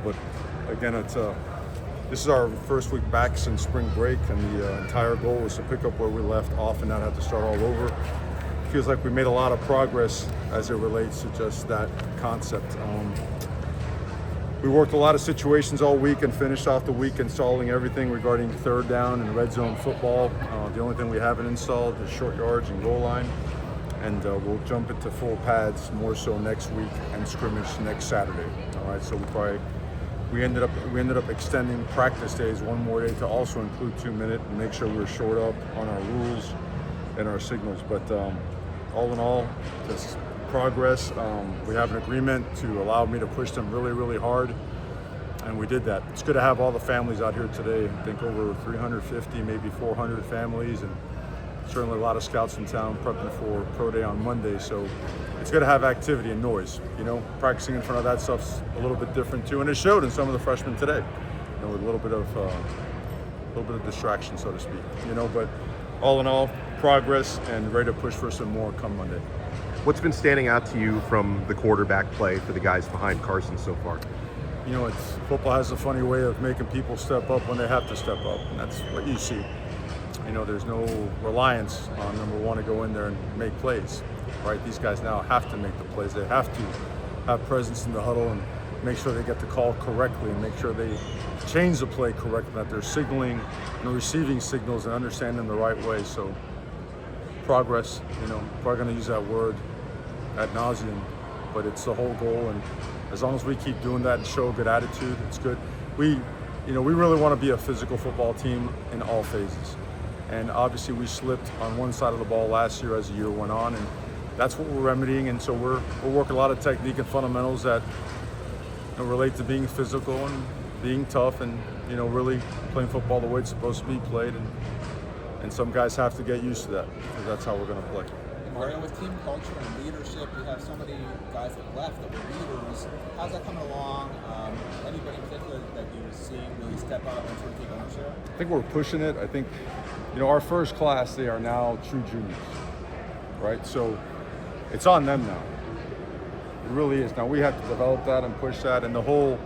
But again, this is our first week back since spring break, and the entire goal was to pick up where we left off and not have to start all over. Feels like we made a lot of progress as it relates to just that concept. We worked a lot of situations all week and finished off the week installing everything regarding third down and red zone football. The only thing we haven't installed is short yards and goal line. And we'll jump into full pads more so next week and scrimmage next Saturday. All right, so we ended up extending practice days one more day to also include 2 minute and make sure we were short up on our rules and our signals. But all in all, just progress. We have an agreement to allow me to push them really, really hard, and we did that. It's good to have all the families out here today. I think over 350, maybe 400 families, and certainly a lot of scouts in town prepping for pro day on Monday. So it's good to have activity and noise. You know, practicing in front of that stuff's a little bit different too, and it showed in some of the freshmen today. You know, with a little bit of distraction, so to speak. You know, but all in all, progress and ready to push for some more come Monday. What's been standing out to you from the quarterback play for the guys behind Carson so far? You know, football has a funny way of making people step up when they have to step up, and that's what you see. You know, there's no reliance on number one to go in there and make plays, right? These guys now have to make the plays. They have to have presence in the huddle and make sure they get the call correctly and make sure they change the play correctly, that they're signaling and receiving signals and understanding them the right way. So progress, you know, probably going to use that word ad nauseum, but it's the whole goal. And as long as we keep doing that and show a good attitude, it's good. We really want to be a physical football team in all phases. And obviously we slipped on one side of the ball last year as the year went on, and that's what we're remedying. And so we're working a lot of technique and fundamentals that relate to being physical and being tough and, you know, really playing football the way it's supposed to be played. And some guys have to get used to that, because that's how we're going to play. Mario, with team culture and leadership, you have so many guys that left that were leaders. How's that coming along? Anybody in particular that you're seeing really step up and sort of take ownership? I think we're pushing it. I think, you know, our first class, they are now true juniors, right? So it's on them now. It really is. Now we have to develop that and push that, and the whole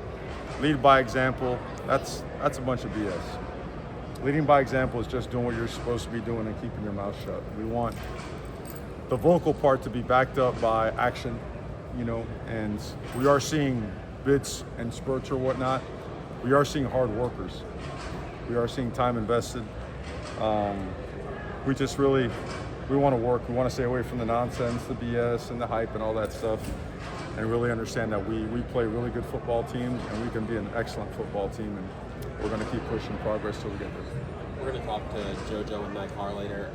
lead by example, that's a bunch of BS. Leading by example is just doing what you're supposed to be doing and keeping your mouth shut. We want the vocal part to be backed up by action, you know, and we are seeing bits and spurts or whatnot. We are seeing hard workers. We are seeing time invested. We want to work. We want to stay away from the nonsense, the BS and the hype and all that stuff, and really understand that we play really good football teams and we can be an excellent football team, and we're going to keep pushing progress till we get there. We're going to talk to JoJo and Mike Carr later.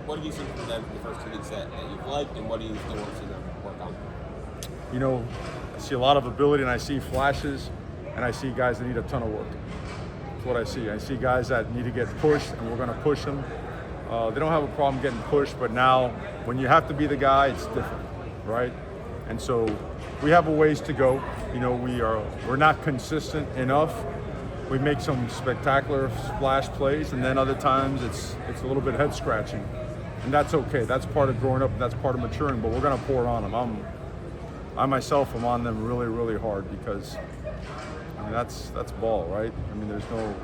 What have you seen from them for the first 2 weeks that you've liked, and what do you still want to see them work on? You know, I see a lot of ability and I see flashes, and I see guys that need a ton of work. That's what I see. I see guys that need to get pushed, and we're going to push them. They don't have a problem getting pushed, but now when you have to be the guy, it's different, right? And so we have a ways to go. You know, we're not consistent enough. We make some spectacular splash plays, and then other times it's a little bit head scratching, and that's okay. That's part of growing up, and that's part of maturing. But we're going to pour on them. I myself am on them really, really hard, because I mean that's ball, right? I mean, there's no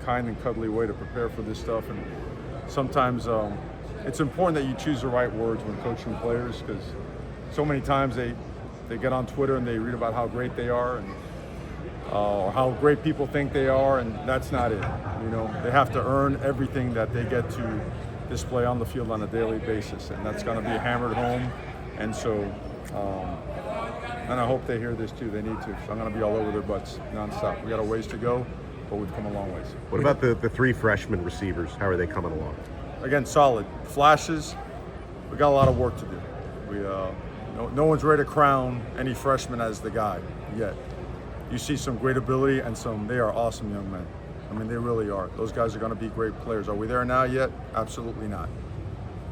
kind and cuddly way to prepare for this stuff, and sometimes it's important that you choose the right words when coaching players, because so many times they get on Twitter and they read about how great they are and or how great people think they are, and that's not it. You know, they have to earn everything that they get to display on the field on a daily basis, and that's going to be hammered home. And so, and I hope they hear this too. They need to. So I'm going to be all over their butts nonstop. We got a ways to go, but we've come a long ways. What about the three freshman receivers? How are they coming along? Again, solid flashes. We got a lot of work to do. No one's ready to crown any freshman as the guy yet. You see some great ability and they are awesome young men. I mean, they really are. Those guys are going to be great players. Are we there now yet? Absolutely not.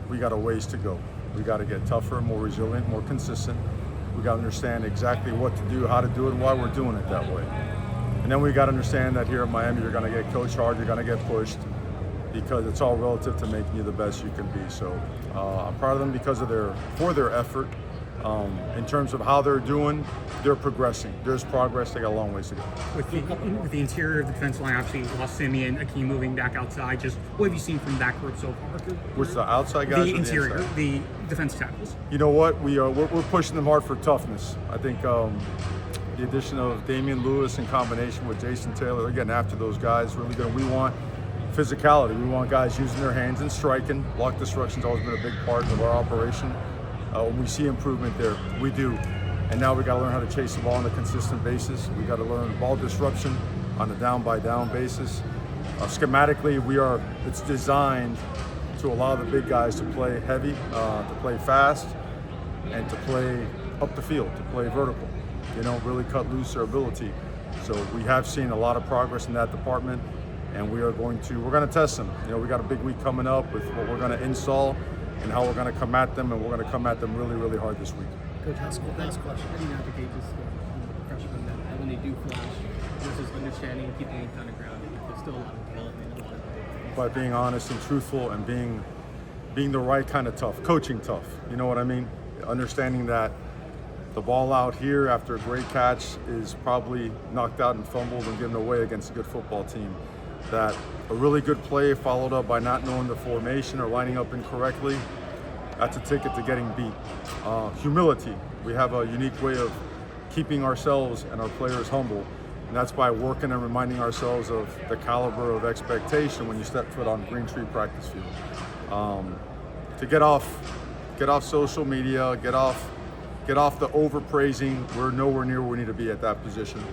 We got a ways to go. We got to get tougher, more resilient, more consistent. We got to understand exactly what to do, how to do it, and why we're doing it that way. And then we got to understand that here at Miami, you're going to get coached hard, you're going to get pushed, because it's all relative to making you the best you can be. So I'm proud of them for their effort, In terms of how they're doing, they're progressing. There's progress. They got a long ways to go. With the interior of the defense line, obviously lost Simeon, Akeem moving back outside. Just what have you seen from that group so far? Which the outside guys? The or interior, inside? the defense tackles. You know what? We're pushing them hard for toughness. I think the addition of Damian Lewis in combination with Jason Taylor, they're getting after those guys really good. We want physicality. We want guys using their hands and striking. Block destruction's always been a big part of our operation. When we see improvement there, we do. And now we got to learn how to chase the ball on a consistent basis. We got to learn ball disruption on a down-by-down basis. Schematically, it's designed to allow the big guys to play heavy, to play fast, and to play up the field, to play vertical. Really cut loose their ability. So we have seen a lot of progress in that department, and we're going to test them. We got a big week coming up with what we're going to install and how we're going to come at them, and we're going to come at them really, really hard this week. Coach, last question. How do you navigate this freshmen that when they do flash versus understanding and keeping it kind of grounded? There's still a lot of development, a lot of By being honest and truthful and being the right kind of tough, coaching tough. You know what I mean? Understanding that the ball out here after a great catch is probably knocked out and fumbled and given away against a good football team. That a really good play followed up by not knowing the formation or lining up incorrectly, that's a ticket to getting beat. Humility. We have a unique way of keeping ourselves and our players humble, and that's by working and reminding ourselves of the caliber of expectation when you step foot on Green Tree practice field. To get off social media, get off the overpraising. We're nowhere near where we need to be at that position.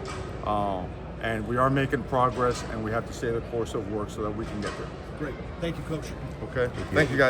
And we are making progress, and we have to stay the course of work so that we can get there. Great. Thank you, Coach. Okay. Thank you, guys.